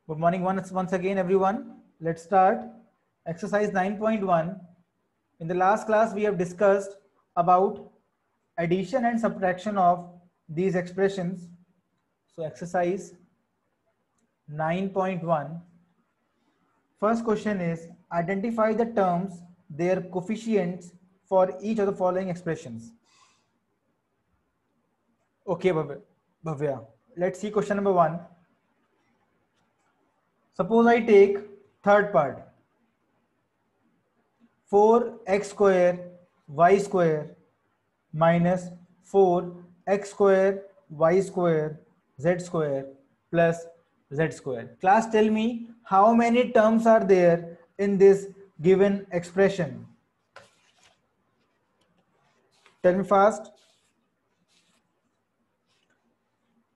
Good morning once again, everyone. Let's start. Exercise 9.1. In the last class, we have discussed about addition and subtraction of these expressions. So exercise 9.1. First question is identify the terms, their coefficients for each of the following expressions. Okay, Bhavya. Let's see question number 1. Suppose I take third part. 4x square y square minus 4x square y square z square plus z square. Class, tell me how many terms are there in this given expression. Tell me fast.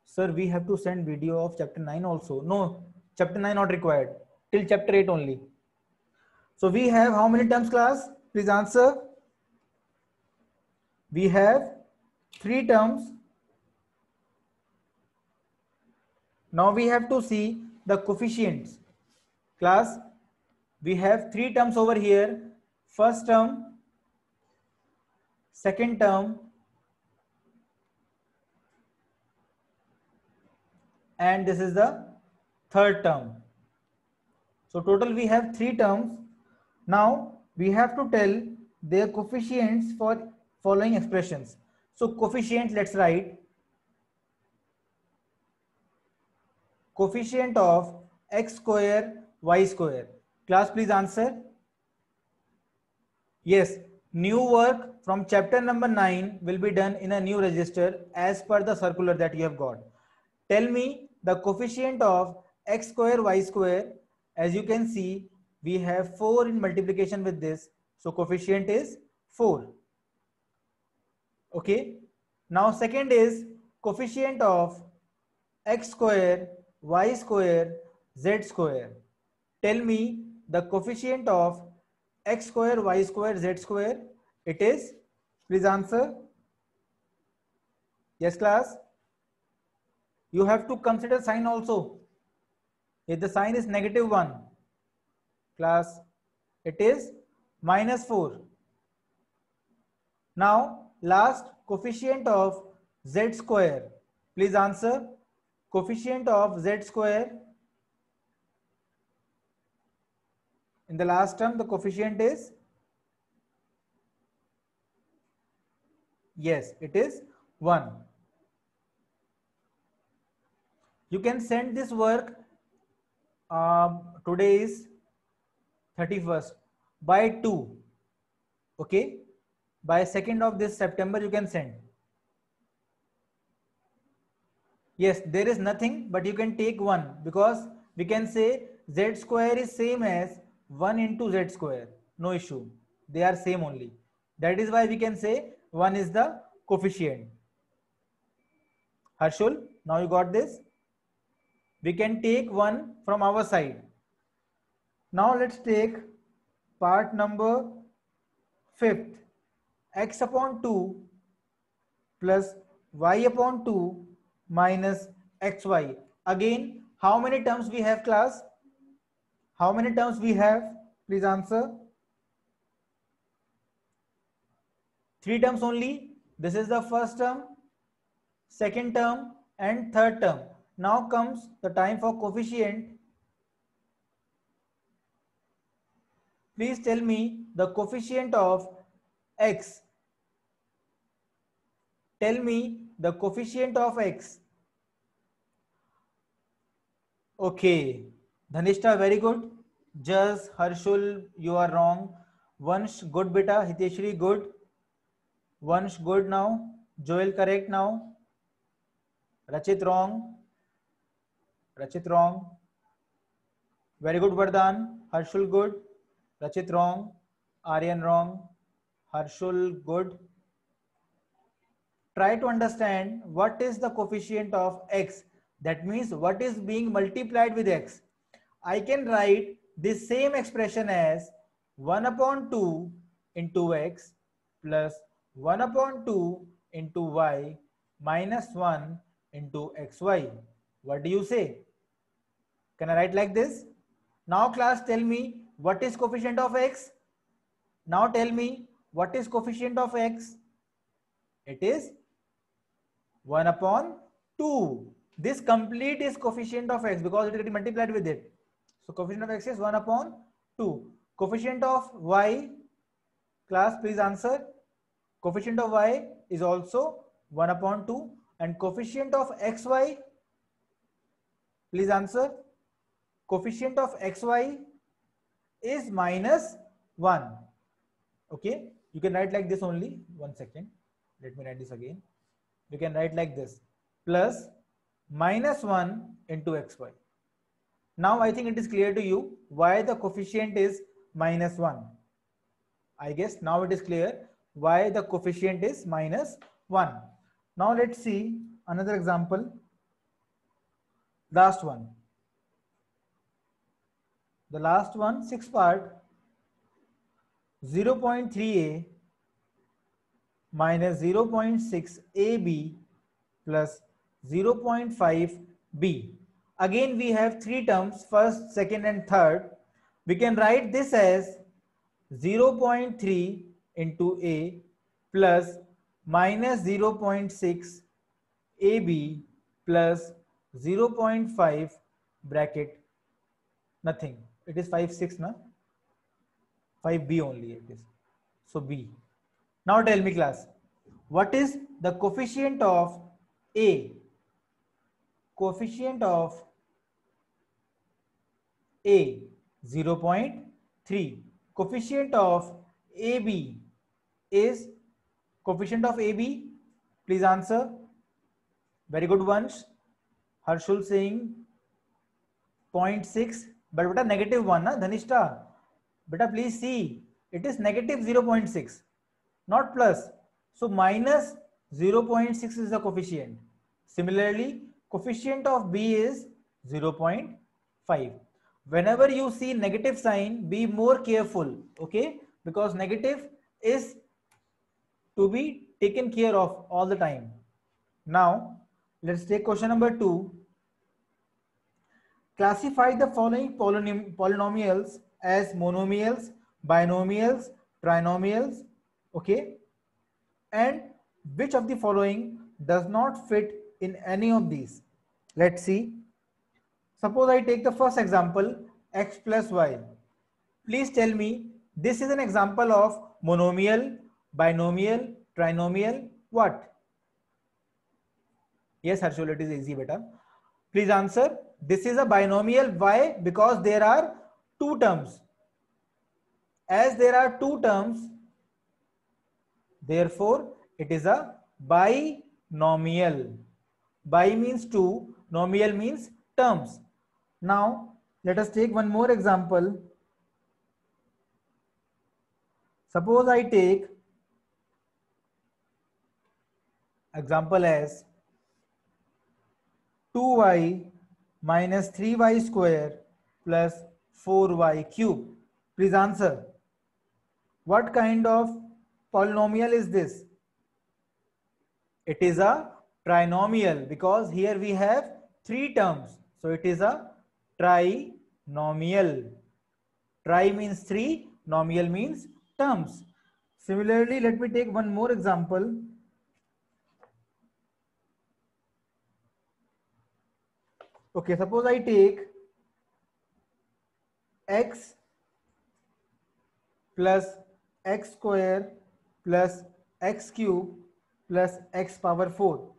Sir, we have to send video of chapter 9 also. No, chapter 9 not required. Till chapter 8 only. So we have how many terms, class? Please answer. We have 3 terms. Now we have to see the coefficients. Class, we have 3 terms over here. First term, second term, and this is the third term. So total we have 3 terms. Now we have to tell their coefficients for following expressions. So coefficient, let's write coefficient of x square y square. Class, please answer. Yes, new work from chapter number 9 will be done in a new register as per the circular that you have got. Tell me the coefficient of x square y square. As you can see, we have 4 in multiplication with this. So coefficient is 4. Okay. Now second is coefficient of x square y square z square. Tell me the coefficient of x square y square z square. It is, please answer. Yes, class. You have to consider sign also. If the sign is -1, class, it is -4. Now last, coefficient of z square. Please answer. Coefficient of z square. In the last term, the coefficient is, yes, it is 1. You can send this work. Today is 31st by 2. Okay, by 2nd of this September you can send. Yes, there is nothing, but you can take 1 because we can say z square is same as 1 into z square. No issue, they are same only. That is why we can say 1 is the coefficient. Harshul, now you got this. We can take 1 from our side. Now let's take part number 5th. X upon 2 plus y upon 2 minus xy. Again, how many terms we have, class? How many terms we have? Please answer. 3 terms only. This is the first term, second term, and third term. Now comes the time for coefficient. Please tell me the coefficient of x. Tell me the coefficient of x. Okay, Dhanishta, very good. Just Harshul, you are wrong. Vansh, good beta. Hiteshri, good. Vansh, good now. Joel, correct now. Rachit, wrong. Rachit, wrong. Very good, Vardhan. Harshul, good. Rachit, wrong. Aryan, wrong. Harshul, good. Try to understand what is the coefficient of x. That means what is being multiplied with x. I can write this same expression as 1 upon 2 into x plus 1 upon 2 into y minus 1 into xy. What do you say? Can I write like this? Now class, tell me what is coefficient of x? Now tell me what is coefficient of x? It is 1 upon 2. This complete is coefficient of x because it is getting multiplied with it. So coefficient of x is 1 upon 2. Coefficient of y, class please answer. Coefficient of y is also 1 upon 2. And coefficient of xy, please answer. Coefficient of xy is minus 1. Okay, you can write like this only. 1 second. Let me write this again. You can write like this, plus minus 1 into xy. Now I think it is clear to you why the coefficient is minus 1. I guess now it is clear why the coefficient is minus 1. Now let's see another example. Last one. The last one, 6th part. 0.3a minus 0.6 AB plus 0.5 B. Again we have three terms, first, second and third. We can write this as 0.3 into A plus minus 0.6 AB plus 0.5 bracket nothing. It is 5, 6 na? 5B only it is. So B. Now tell me class, what is the coefficient of A? Coefficient of A, 0.3. Coefficient of AB is, coefficient of AB, please answer. Very good ones. Harshul saying 0.6, but beta negative 1 na Dhanishta. Beta please see, it is negative 0.6, not plus. So minus 0.6 is the coefficient. Similarly, coefficient of B is 0.5. Whenever you see negative sign, be more careful, okay? Because negative is to be taken care of all the time. Now, let's take question number 2. Classify the following polynomials as monomials, binomials, trinomials, okay? And which of the following does not fit in any of these? Let's see. Suppose I take the first example, x plus y. Please tell me, this is an example of monomial, binomial, trinomial, what? Yes, Harshul, it is easy, beta. Please answer. This is a binomial. Why? Because there are two terms. As there are two terms, therefore it is a binomial. Bi means two, nomial means terms. Now let us take one more example. Suppose I take example as 2y minus 3y square plus 4y cube. Please answer. What kind of polynomial is this? It is a trinomial because here we have three terms. So it is a trinomial. Tri means three, nomial means terms. Similarly, let me take one more example. Okay, suppose I take x plus x square plus x cube plus x power 4.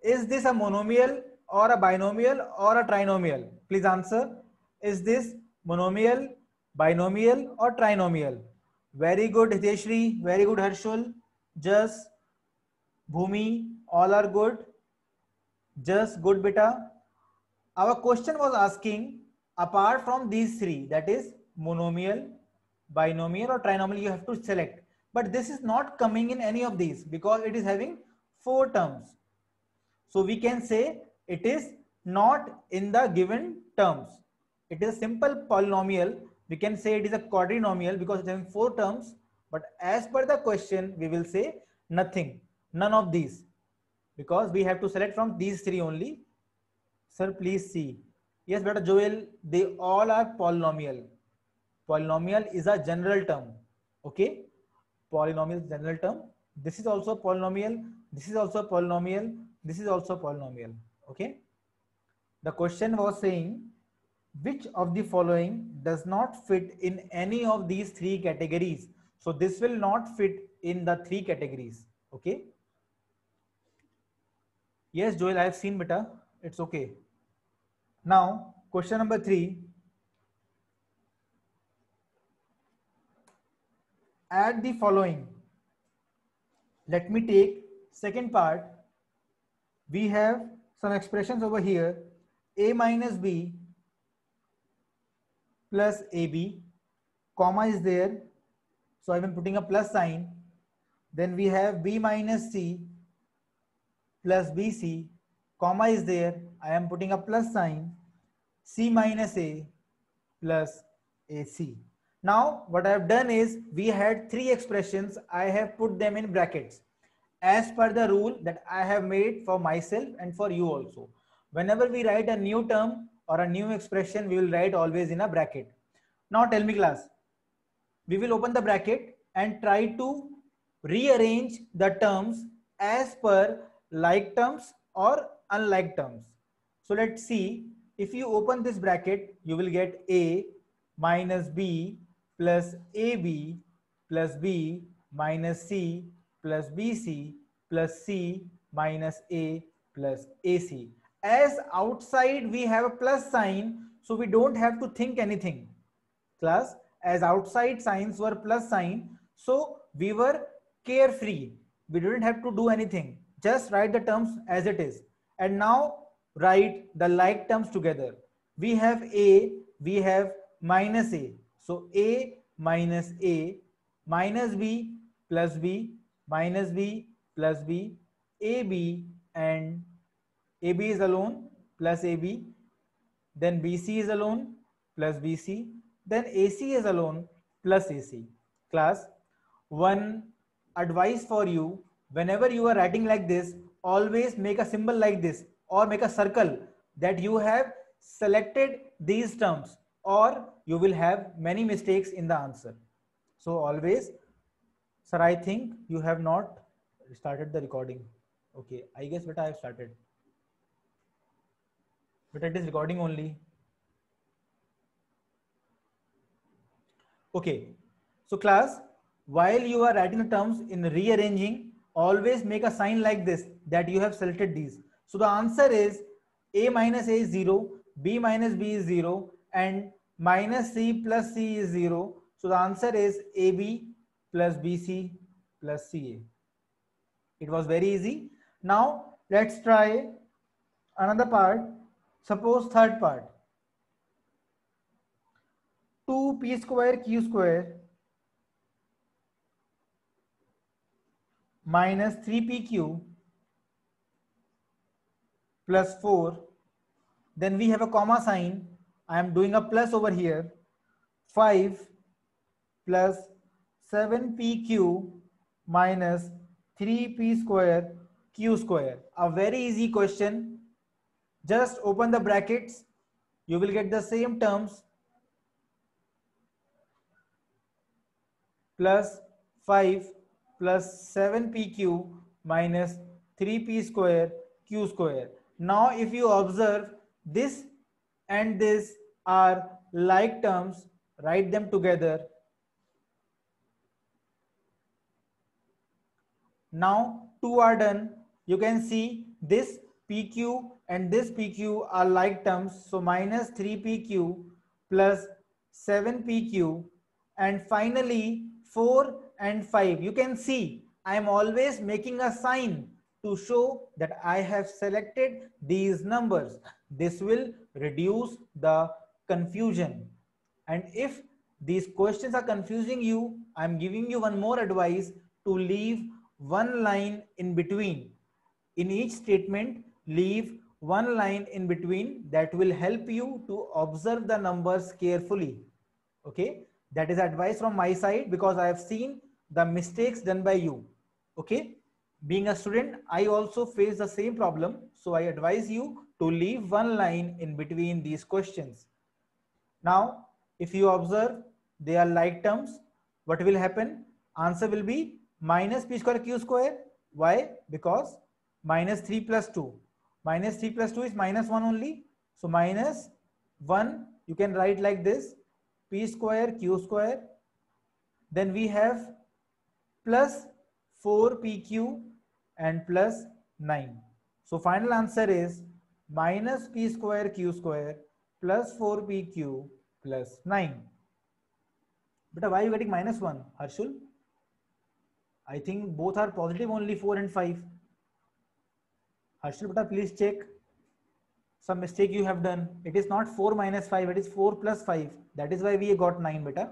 Is this a monomial or a binomial or a trinomial? Please answer. Is this monomial, binomial or trinomial? Very good, Hiteshri. Very good, Harshul. Just Bhumi. All are good. Just good, beta. Our question was asking, apart from these three, that is monomial, binomial or trinomial, you have to select. But this is not coming in any of these because it is having four terms. So we can say it is not in the given terms. It is a simple polynomial. We can say it is a quadrinomial because it is having four terms. But as per the question, we will say nothing, none of these, because we have to select from these three only. Sir, please see. Yes, better Joel, they all are polynomial. Polynomial is a general term. Okay, polynomial is general term. This is also polynomial. This is also polynomial. This is also polynomial. Okay. The question was saying which of the following does not fit in any of these three categories. So this will not fit in the three categories. Okay. Yes, Joel, I have seen beta. It's okay. Now, question number 3. Add the following. Let me take second part. We have some expressions over here. A minus B plus AB, comma is there. So I am putting a plus sign. Then we have B minus C plus BC, comma is there. I am putting a plus sign. C minus A plus AC. Now what I have done is we had three expressions. I have put them in brackets as per the rule that I have made for myself and for you also. Whenever we write a new term or a new expression, we will write always in a bracket. Now tell me class, we will open the bracket and try to rearrange the terms as per like terms or unlike terms. So let's see, if you open this bracket, you will get A minus B plus AB plus B minus C plus BC plus C minus A plus AC. As outside we have a plus sign, so we don't have to think anything. Class, as outside signs were plus sign, so we were carefree. We didn't have to do anything. Just write the terms as it is. And now write the like terms together. We have A, we have minus A. So A minus A minus B plus B minus B plus B, AB and AB is alone plus AB, then BC is alone plus BC, then AC is alone plus AC. Class, one advice for you, whenever you are writing like this, always make a symbol like this or make a circle that you have selected these terms, or you will have many mistakes in the answer. So always, sir, I think you have not started the recording. Okay, I guess but I have started. But it is recording only. Okay, so class, while you are writing the terms in rearranging, always make a sign like this that you have selected these. So the answer is A minus A is 0, B minus B is 0, and minus C plus C is 0. So the answer is AB plus BC plus CA. It was very easy. Now let's try another part. Suppose third part. 2p square q square minus 3pq plus 4. Then we have a comma sign. I am doing a plus over here. 5 plus 7pq minus 3p square q square. A very easy question. Just open the brackets. You will get the same terms. Plus 5 plus 7pq minus 3p square q square. Now if you observe, this and this are like terms, write them together. Now two are done. You can see this PQ and this PQ are like terms. So minus 3PQ plus 7PQ, and finally 4 and 5. You can see I am always making a sign to show that I have selected these numbers. This will reduce the confusion. And if these questions are confusing you, I am giving you one more advice, to leave one line in between. In each statement, leave one line in between that will help you to observe the numbers carefully. Okay, that is advice from my side because I have seen the mistakes done by you. Okay, being a student, I also face the same problem. So I advise you to leave one line in between these questions. Now, if you observe, they are like terms. What will happen? Answer will be minus p square q square. Why? Because minus 3 plus 2. Minus 3 plus 2 is minus 1 only. So minus 1 you can write like this, p square q square. Then we have plus 4pq and plus 9. So final answer is minus p square q square plus 4pq plus 9. But why are you getting minus 1, Harshul? I think both are positive only, 4 and 5. Harshul, beta, please check. Some mistake you have done. It is not 4 minus 5, it is 4 plus 5. That is why we got 9, beta.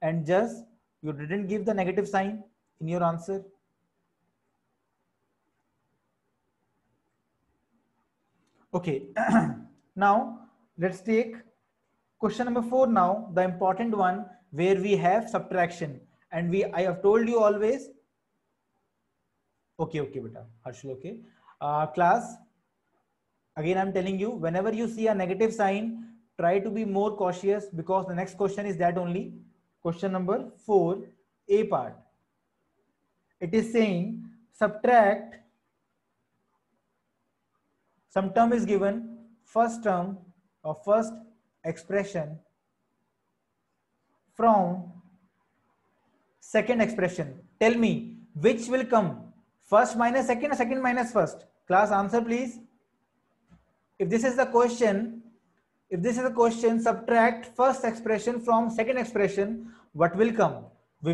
And just you didn't give the negative sign in your answer. Okay. Now let's take question number 4 now, the important one where we have subtraction. And I have told you always. Okay, beta. Harshul, okay. Class, again I'm telling you, whenever you see a negative sign, try to be more cautious because the next question is that only. Question number 4, A part. It is saying subtract, some term is given, first term or first expression from second expression. Tell me which will come, first minus second or second minus first? Class, answer please. If this is the question, subtract first expression from second expression, what will come? We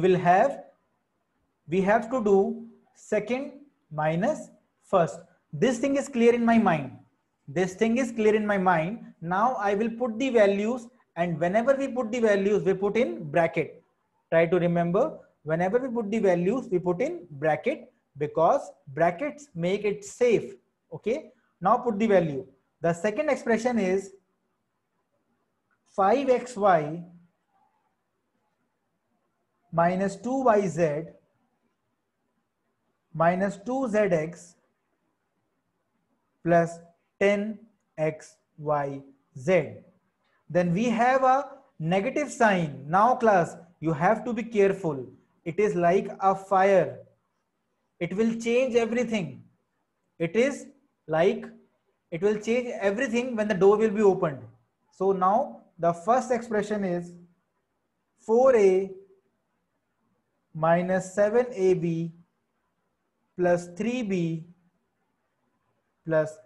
have to do second minus first. This thing is clear in my mind. Now I will put the values, and whenever we put the values, we put in bracket. Try to remember, whenever we put the values, we put in bracket because brackets make it safe. Okay. Now put the value. The second expression is 5xy minus 2yz minus 2zx plus 10xyz. Then we have a negative sign. Now class, you have to be careful. It is like a fire. It will change everything. It will change everything when the door will be opened. So now the first expression is 4a minus 7ab plus 3b plus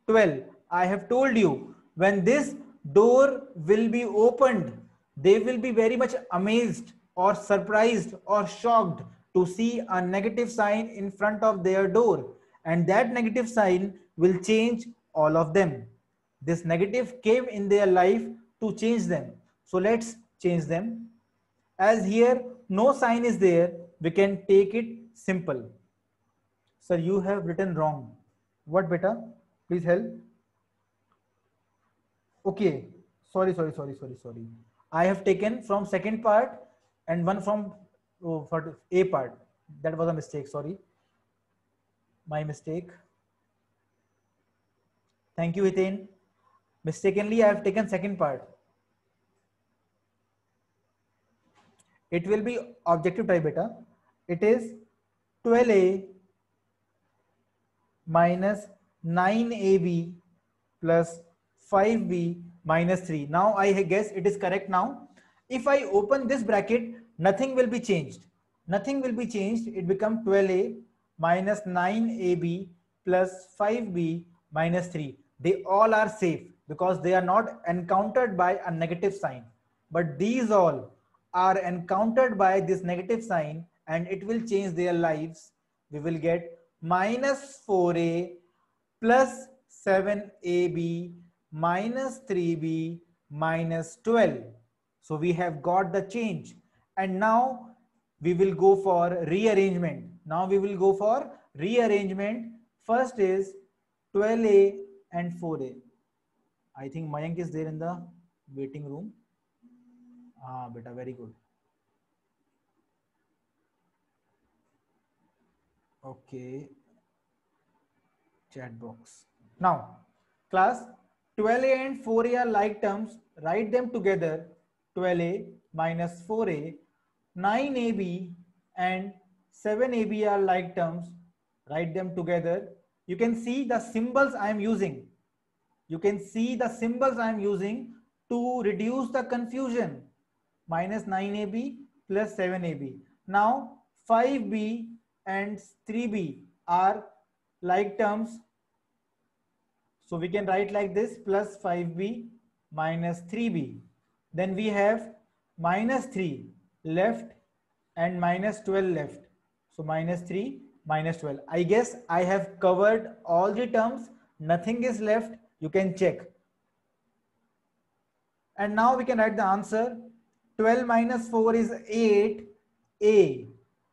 12. I have told you, when this door will be opened, they will be very much amazed or surprised or shocked to see a negative sign in front of their door, and that negative sign will change all of them. This negative came in their life to change them. So let's change them. As here no sign is there, we can take it simple. Sir, you have written wrong. What, beta? Please help. Okay. Sorry. I have taken from second part and one from for A part. That was a mistake. Sorry. My mistake. Thank you, Hiten. Mistakenly, I have taken second part. It will be objective type, beta. It is 12a minus 9ab plus 5b minus 3. Now I guess it is correct now. If I open this bracket, nothing will be changed. It becomes 12a minus 9ab plus 5b minus 3. They all are safe because they are not encountered by a negative sign. But these all are encountered by this negative sign and it will change their lives. We will get minus 4a plus 7ab minus 3b minus 12. So we have got the change, and now we will go for rearrangement. First is 12a and 4a. I think Mayank is there in the waiting room. Ah, beta, very good. Okay. Chat box. Now, Class, 12a and 4a are like terms. Write them together. 12a minus 4a. 9ab and 7ab are like terms. Write them together. You can see the symbols I am using. You can see the symbols I am using to reduce the confusion. Minus 9ab plus 7ab. Now 5b and 3b are like terms. So we can write like this, plus 5b minus 3b. Then we have minus 3 left and minus 12 left. So minus 3 minus 12. I guess I have covered all the terms. Nothing is left. You can check. And now we can write the answer. 12 minus 4 is 8a.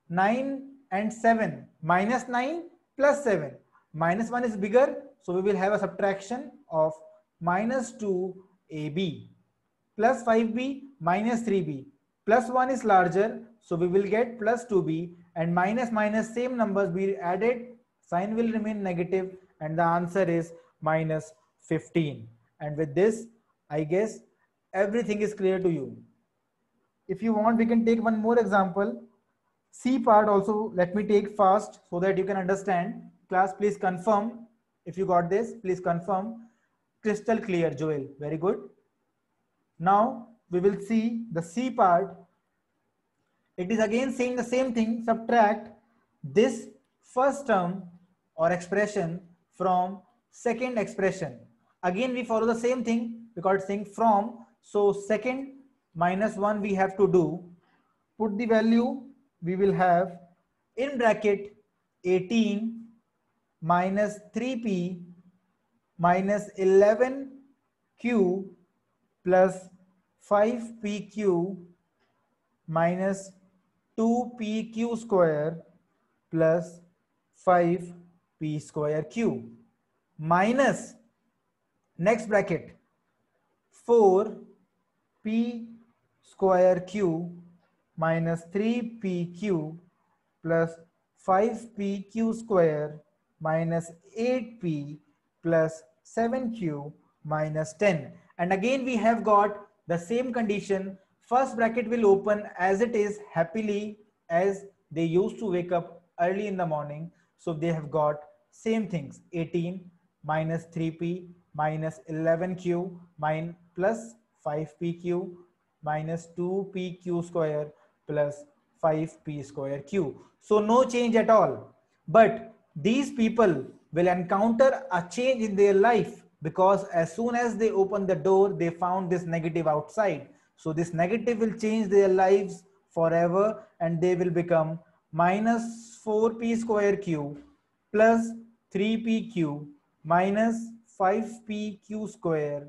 9 and 7. Minus 9 plus 7. Minus 1 is bigger. So we will have a subtraction of minus 2ab. Plus 5b minus 3b. Plus 1 is larger. So we will get plus 2b. And minus minus same numbers we added. Sign will remain negative. And the answer is minus 15. And with this, I guess everything is clear to you. If you want, we can take one more example. C part also let me take fast so that you can understand. Class, please confirm if you got this. Please confirm. Crystal clear, Joel. Very good. Now we will see the C part. It is again saying the same thing. Subtract this first term or expression from second expression. Again we follow the same thing because it's saying from. So second minus 1 we have to do. Put the value. We will have in bracket 18 minus 3p minus 11q plus 5pq minus 2pq square plus 5p square q minus next bracket 4p square q minus 3pq plus 5pq square minus 8p plus 7q minus 10. And again we have got the same condition. First bracket will open as it is happily as they used to wake up early in the morning. So they have got same things. 18 minus 3p minus 11q minus plus 5pq minus 2pq square plus 5p square q. So no change at all. But these people will encounter a change in their life because as soon as they open the door, they found this negative outside. So this negative will change their lives forever and they will become minus 4p square q plus 3pq minus 5pq square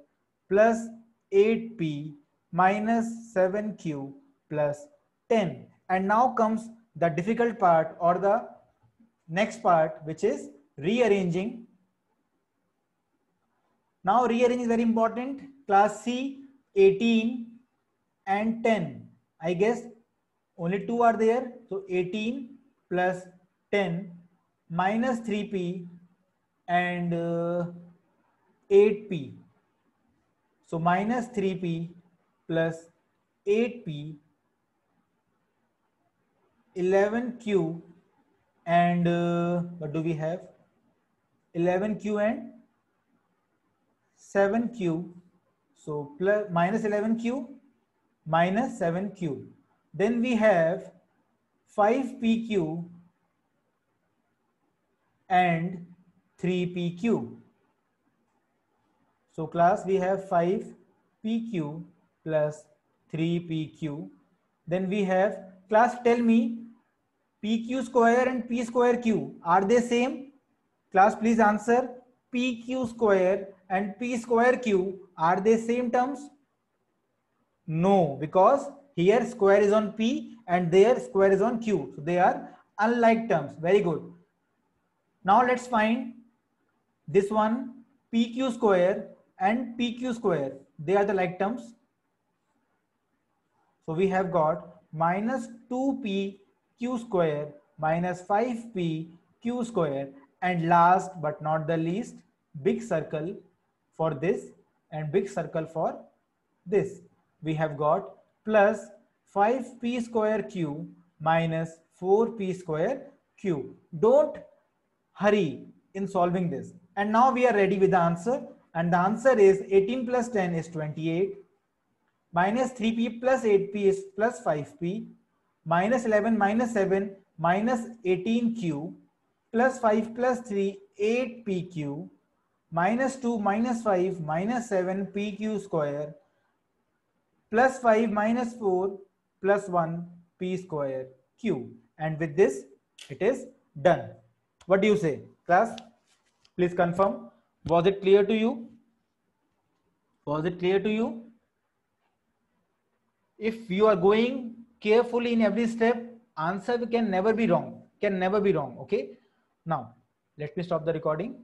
plus 8p minus 7q plus 10. And now comes the difficult part or the next part, which is rearranging. Now rearrange is very important. Class C, 18 and 10. I guess only two are there. So 18 plus 10 minus 3p and 8p. So minus 3p plus 8p, 11q and what do we have? 11q and 7q. So plus minus 11q minus 7q. Then we have 5pq and 3pq. So class, we have 5pq plus 3pq. Then we have, class, tell me, pq square and p square q, are they same? Class, please answer. Pq square and p square q, are they same terms? No, because here square is on p and there square is on q. So they are unlike terms. Very good. Now let's find this one, pq square and pq square. They are the like terms. So we have got minus 2p q square minus 5p q square, and last but not the least, big circle, for this and big circle for this. We have got plus 5p square q minus 4p square q. Don't hurry in solving this. And now we are ready with the answer. And the answer is 18 plus 10 is 28. Minus 3p plus 8p is plus 5p. Minus 11 minus 7 minus 18q. Plus 5 plus 3 8pq. Minus 2 minus 5 minus 7 pq square. Plus 5 minus 4 plus 1 p square q. And with this, it is done. What do you say, class? Please confirm. Was it clear to you? Was it clear to you? If you are going carefully in every step, answer can never be wrong. Can never be wrong. Okay. Now, let me stop the recording.